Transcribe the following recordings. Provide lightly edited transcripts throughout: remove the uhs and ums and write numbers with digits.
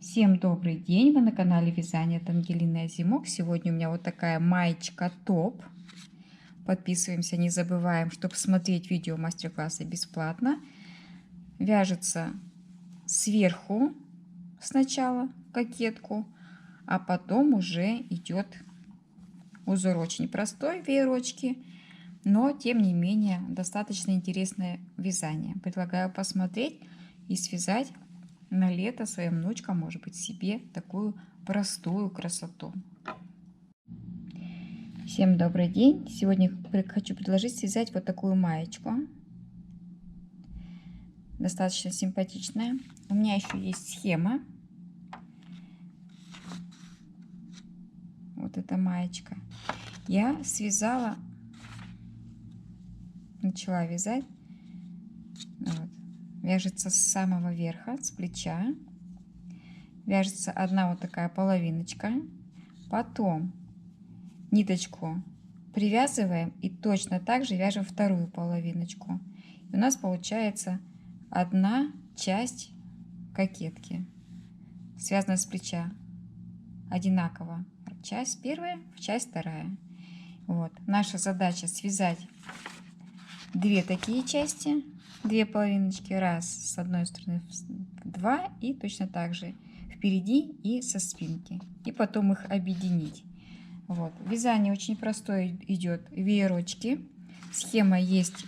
Всем добрый день! Вы на канале Вязание от Ангелины Озимок. Сегодня у меня вот такая маечка топ. Подписываемся, не забываем, чтобы смотреть видео мастер-класса бесплатно. Вяжется сверху сначала кокетку, а потом уже идет узор очень простой, веерочки, но тем не менее достаточно интересное вязание. Предлагаю посмотреть и связать на лето своим внучкам, может быть, себе такую простую красоту. Всем добрый день! Сегодня хочу предложить связать вот такую маечку. Достаточно симпатичная. У меня еще есть схема. Вот эта маечка. Я связала, начала вязать. Вот. Вяжется с самого верха, с плеча. Вяжется одна вот такая половиночка. Потом ниточку привязываем и точно так же вяжем вторую половиночку. И у нас получается одна часть кокетки, связана с плеча одинаково. Часть первая, часть вторая. Вот. Наша задача связать две такие части, две половиночки, раз с одной стороны, два, и точно так же впереди и со спинки, и потом их объединить. Вот. Вязание очень простое идет, веерочки. Схема есть,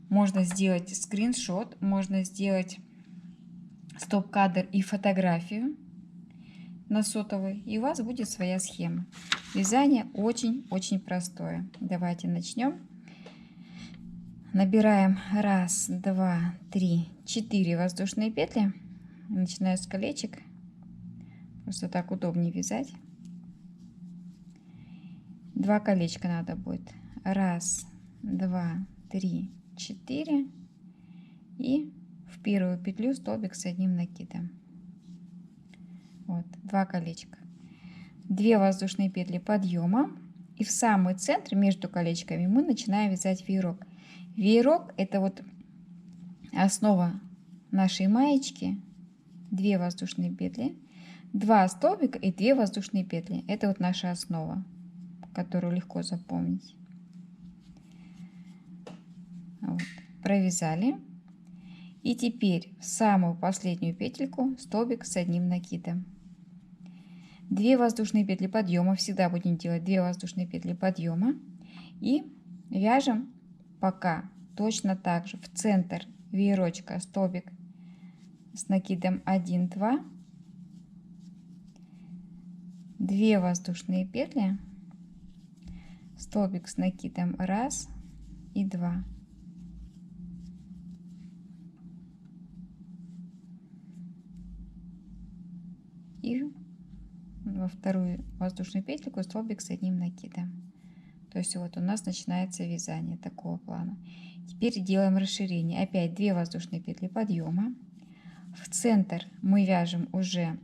можно сделать скриншот, можно сделать стоп-кадр и фотографию на сотовый, и у вас будет своя схема. Вязание очень-очень простое. Давайте начнем. Набираем 1, 2, 3, 4 воздушные петли. Начинаю с колечек. Просто так удобнее вязать. 2 колечка надо будет. 1, 2, 3, 4. И в первую петлю столбик с одним накидом. Вот, 2 колечка. 2 воздушные петли подъема. И в самый центр между колечками мы начинаем вязать веерок. Веерок — это вот основа нашей маечки. 2 воздушные петли, 2 столбика и 2 воздушные петли. Это вот наша основа, которую легко запомнить. Вот. Провязали. И теперь в самую последнюю петельку столбик с одним накидом. 2 воздушные петли подъема. Всегда будем делать 2 воздушные петли подъема. И вяжем пока точно так же в центр веерочка столбик с накидом 1, 2. 2 воздушные петли, столбик с накидом 1 и 2. И во вторую воздушную петельку столбик с одним накидом. То есть вот у нас начинается вязание такого плана. Теперь делаем расширение. Опять 2 воздушные петли подъема. В центр мы вяжем уже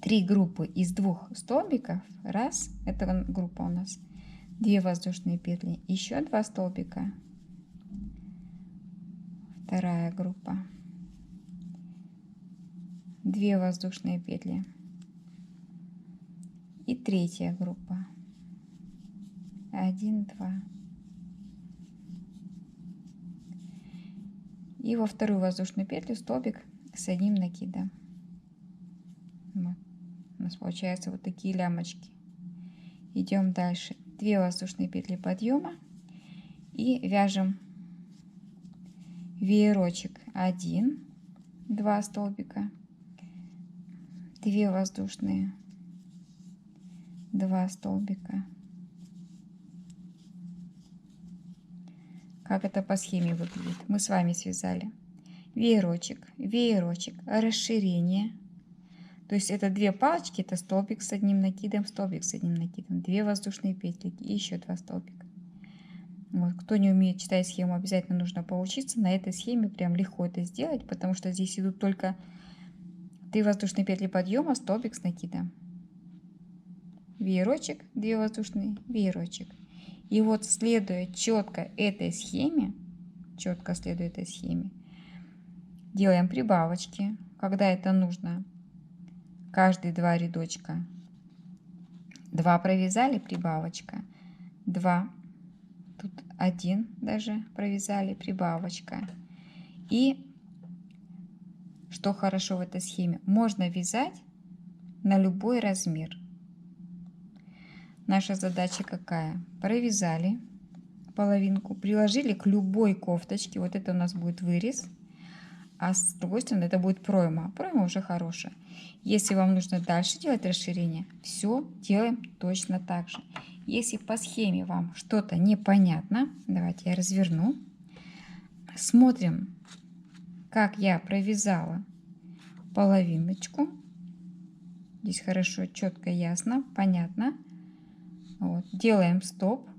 3 группы из 2 столбиков. Раз, это группа у нас. 2 воздушные петли, еще 2 столбика. Вторая группа. 2 воздушные петли. И третья группа. 1, 2. И во вторую воздушную петлю столбик с одним накидом. Вот. У нас получаются вот такие лямочки. Идем дальше. 2 воздушные петли подъема и вяжем веерочек 1, 2 столбика, 2 воздушные, 2 столбика. Как это по схеме выглядит? Мы с вами связали веерочек, веерочек, расширение. То есть это 2 палочки, это столбик с одним накидом, столбик с одним накидом, 2 воздушные петли и еще 2 столбика. Вот. Кто не умеет читать схему, обязательно нужно поучиться. На этой схеме прям легко это сделать, потому что здесь идут только 3 воздушные петли подъема, столбик с накидом. Веерочек, 2 воздушные, веерочек. И вот следуя четко этой схеме, делаем прибавочки. когда это нужно, каждые 2 рядочка. 2 провязали, прибавочка, 2, тут 1 даже провязали, прибавочка. И что хорошо в этой схеме, можно вязать на любой размер. Наша задача какая? Провязали половинку, приложили к любой кофточке, вот это у нас будет вырез, а с другой стороны это будет пройма. Пройма уже хорошая. Если вам нужно дальше делать расширение, все делаем точно так же. Если по схеме вам что-то непонятно, давайте я разверну. Смотрим, как я провязала половиночку. Здесь хорошо, четко, ясно, понятно. Вот. Делаем стоп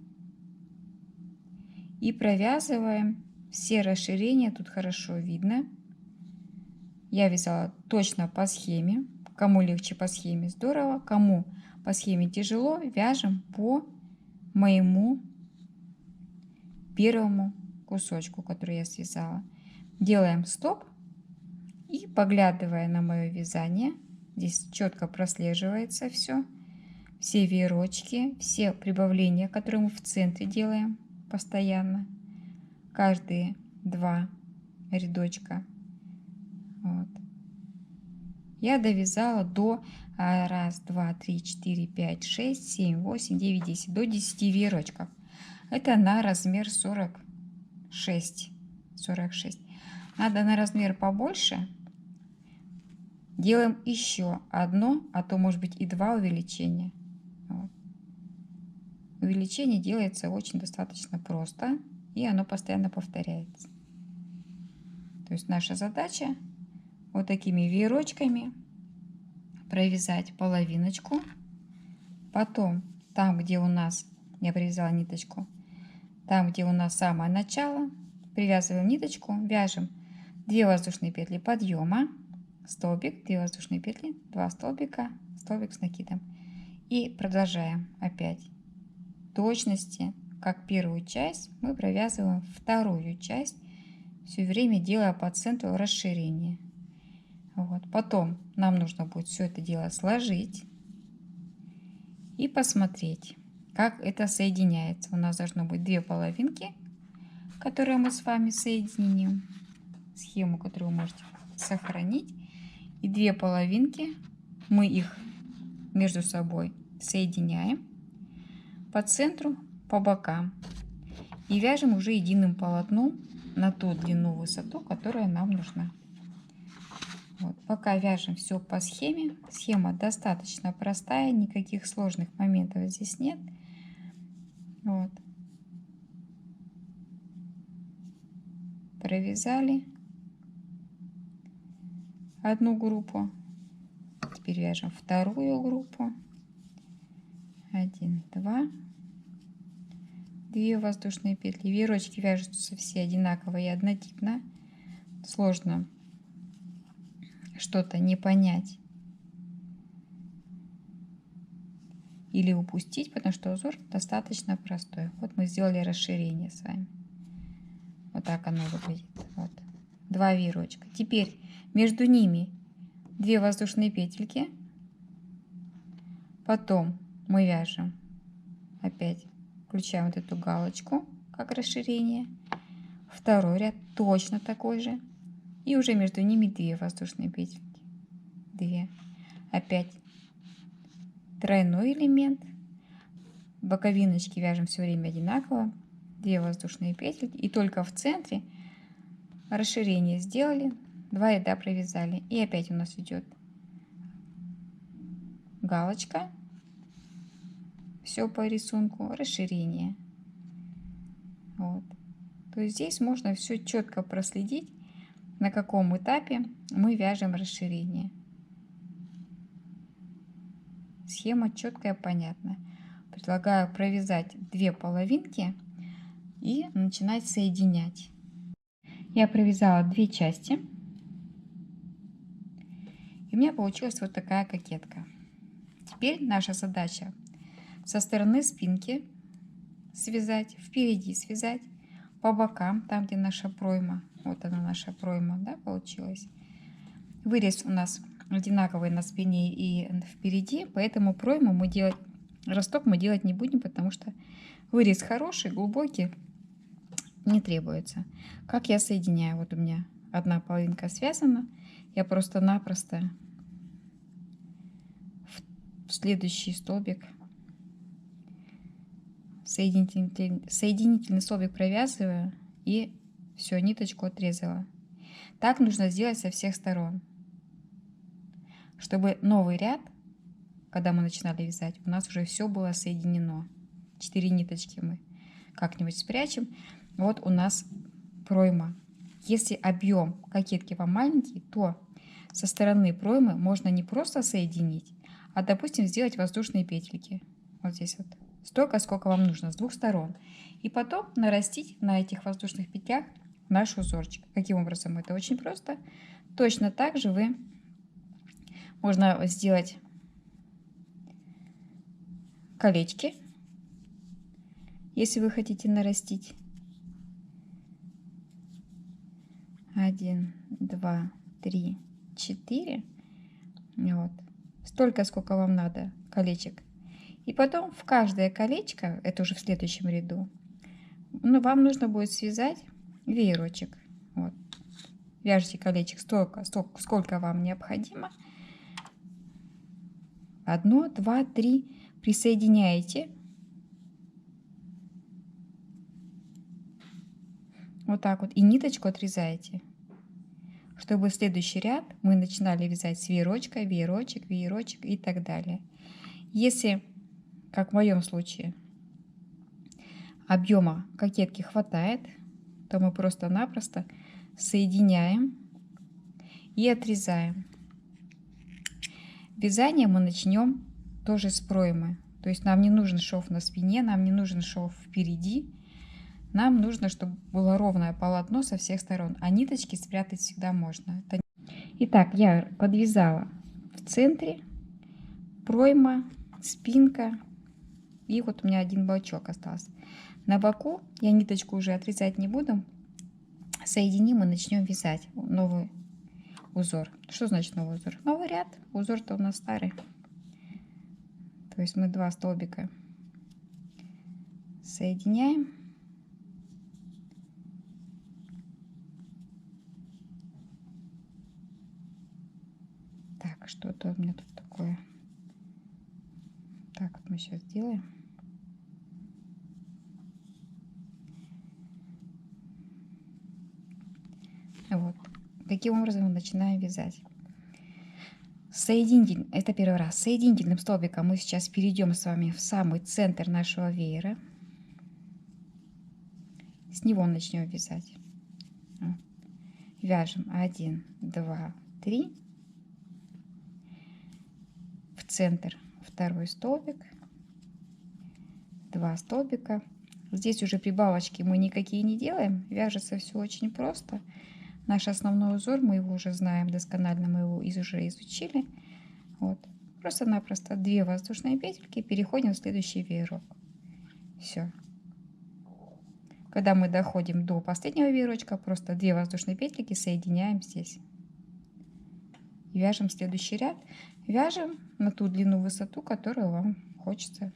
и провязываем все расширения. Тут хорошо видно. Я вязала точно по схеме. Кому легче по схеме, здорово. Кому по схеме тяжело, вяжем по моему первому кусочку, который я связала. Делаем стоп и, поглядывая на мое вязание, здесь четко прослеживается все веерочки, все прибавления, которые мы в центре делаем постоянно, каждые 2 рядочка. Вот. Я довязала до 1, 2, 3, 4, 5, 6, 7, 8, 9, 10, до 10 веерочков. Это на размер 46. Надо на размер побольше. Делаем еще одно, а то может быть и 2 увеличения. Вот. Увеличение делается очень достаточно просто, и оно постоянно повторяется. То есть наша задача вот такими веерочками провязать половиночку. Потом там, где у нас, я привязала ниточку, там, где у нас самое начало, привязываем ниточку, вяжем 2 воздушные петли подъема, столбик, 2 воздушные петли, 2 столбика, столбик с накидом. И продолжаем опять. В точности, как первую часть, мы провязываем вторую часть, все время делая по центру расширение. Вот. Потом нам нужно будет все это дело сложить и посмотреть, как это соединяется. У нас должно быть 2 половинки, которые мы с вами соединим. Схему, которую вы можете сохранить. И 2 половинки, мы их между собой соединяем по центру, по бокам. И вяжем уже единым полотном на ту длину, высоту, которая нам нужна. Вот. Пока вяжем все по схеме. Схема достаточно простая, никаких сложных моментов здесь нет. Вот. Провязали одну группу. Теперь вяжем вторую группу. 1, 2, 2 воздушные петли. Веерочки вяжутся все одинаково и однотипно. Сложно что-то не понять или упустить, потому что узор достаточно простой. Вот мы сделали расширение с вами. Вот так оно выглядит. Вот. 2 веерочка. Теперь между ними 2 воздушные петельки. Потом мы вяжем опять, включаем вот эту галочку как расширение. Второй ряд точно такой же. И уже между ними 2 воздушные петельки. 2. Опять тройной элемент. Боковиночки вяжем все время одинаково. 2 воздушные петельки. И только в центре расширение сделали. 2 ряда провязали. И опять у нас идет галочка. Все по рисунку. Расширение. Вот. То есть здесь можно все четко проследить, на каком этапе мы вяжем расширение. Схема четкая, понятная. Предлагаю провязать 2 половинки и начинать соединять. Я провязала 2 части. И у меня получилась вот такая кокетка. Теперь наша задача со стороны спинки связать, впереди связать, по бокам, там где наша пройма. Вот она наша пройма, да, получилась. Вырез у нас одинаковый на спине и впереди, поэтому пройму мы делать, росток мы делать не будем, потому что вырез хороший, глубокий, не требуется. Как я соединяю? Вот у меня одна половинка связана, я просто-напросто в следующий столбик соединительный столбик провязываю и все, ниточку отрезала. Так нужно сделать со всех сторон, чтобы новый ряд, когда мы начинали вязать, у нас уже все было соединено. 4 ниточки мы как-нибудь спрячем. Вот у нас пройма. Если объем кокетки вам маленький, то со стороны проймы можно не просто соединить, а, допустим, сделать воздушные петельки. Вот здесь вот. Столько, сколько вам нужно, с двух сторон. И потом нарастить на этих воздушных петлях наш узорчик. Каким образом? Это очень просто. Точно так же можно сделать колечки, если вы хотите нарастить. 1, 2, 3, 4. Вот. Столько, сколько вам надо колечек. И потом в каждое колечко, это уже в следующем ряду, вам нужно будет связать веерочек. Вот. Вяжите колечек столько, сколько вам необходимо. 1, 2, 3. Присоединяете. Вот так вот. И ниточку отрезаете, чтобы в следующий ряд мы начинали вязать с веерочка, веерочек, веерочек и так далее. Если, как в моем случае, объема кокетки хватает, то мы просто-напросто соединяем и отрезаем. Вязание мы начнем тоже с проймы. То есть нам не нужен шов на спине, нам не нужен шов впереди. Нам нужно, чтобы было ровное полотно со всех сторон, а ниточки спрятать всегда можно. Итак, я подвязала в центре, пройма, спинка, и вот у меня один бочок остался. На боку я ниточку уже отрезать не буду, соединим и начнем вязать новый узор. Что значит новый узор? Новый ряд, узор-то у нас старый. То есть мы 2 столбика соединяем. Так, что-то у меня тут такое. Так, вот мы сейчас сделаем. Вот. Таким образом мы начинаем вязать. Это первый раз. Соединительным столбиком мы сейчас перейдем с вами в самый центр нашего веера. С него начнем вязать. Вяжем 1, 2, 3. В центр второй столбик. 2 столбика. Здесь уже прибавочки мы никакие не делаем. Вяжется все очень просто. Наш основной узор, мы его уже знаем досконально, мы его уже изучили. Вот. Просто-напросто 2 воздушные петельки, переходим в следующий веерок. Все. Когда мы доходим до последнего веерочка, просто 2 воздушные петельки соединяем здесь. И вяжем следующий ряд. Вяжем на ту длину, высоту, которую вам хочется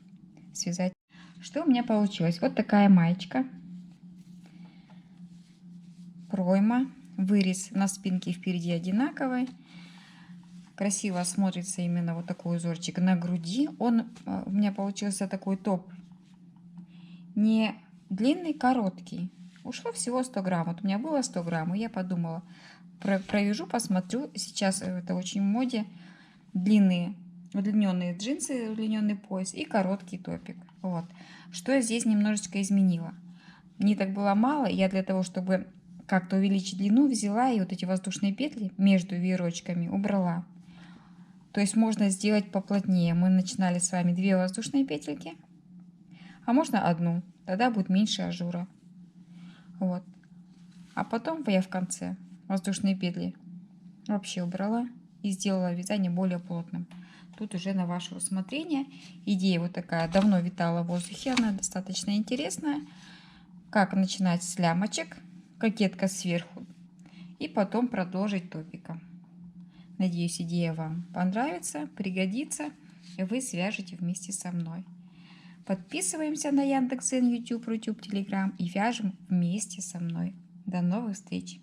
связать. Что у меня получилось? Вот такая маечка. Пройма. Вырез на спинке впереди одинаковый. Красиво смотрится именно вот такой узорчик на груди. У меня получился такой топ. Не длинный, короткий. Ушло всего 100 грамм. Вот у меня было 100 грамм. И я подумала, провяжу, посмотрю. Сейчас это очень в моде. Длинные, удлиненные джинсы, удлиненный пояс и короткий топик. Вот. Что я здесь немножечко изменила. Ниток было мало. Я для того, чтобы как-то увеличить длину, взяла и вот эти воздушные петли между веерочками убрала. То есть можно сделать поплотнее. Мы начинали с вами 2 воздушные петельки, а можно 1. Тогда будет меньше ажура. Вот. А потом я в конце воздушные петли вообще убрала и сделала вязание более плотным. Тут уже на ваше усмотрение. Идея вот такая давно витала в воздухе, она достаточно интересная. Как начинать с лямочек, кокетка сверху, и потом продолжить топиком. Надеюсь, идея вам понравится, пригодится, и вы свяжете вместе со мной. Подписываемся на Яндекс.Зен, YouTube, Рутюб, Телеграм и вяжем вместе со мной. До новых встреч!